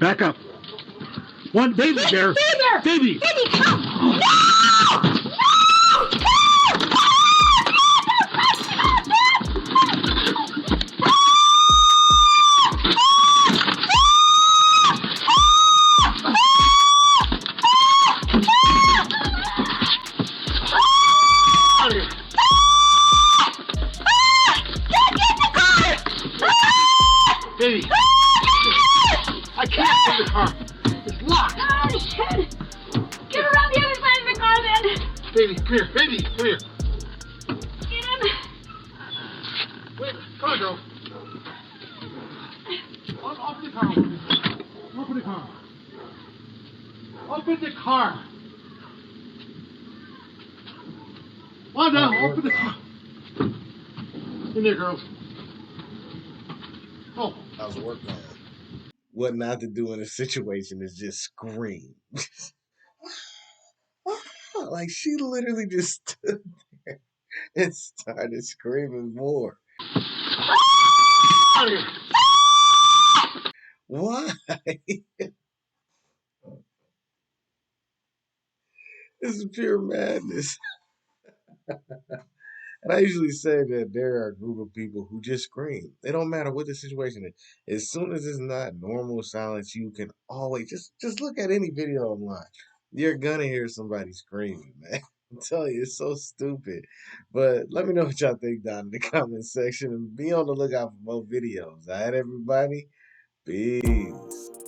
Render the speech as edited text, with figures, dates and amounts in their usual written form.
Back up. One baby bear. Baby. Baby, come. No! Baby, I can't get in the car. It's locked. Oh, shit. Get around the other side of the car, then. Baby, come here. Baby, come here. Get him. Wait, come on, girl. Open the car. Open the car. Open the car. On now, open the car. In there, girls. Oh. How's the work going? What not to do in a situation is just scream. Like she literally just stood there and started screaming more. Out of here. Why? This is pure madness. And I usually say that there are a group of people who just scream. It don't matter what the situation is. As soon as it's not normal silence, you can always just look at any video online. You're gonna hear somebody screaming, man. I'm telling you, it's so stupid. But let me know what y'all think down in the comment section and be on the lookout for more videos. All right, everybody? Peace.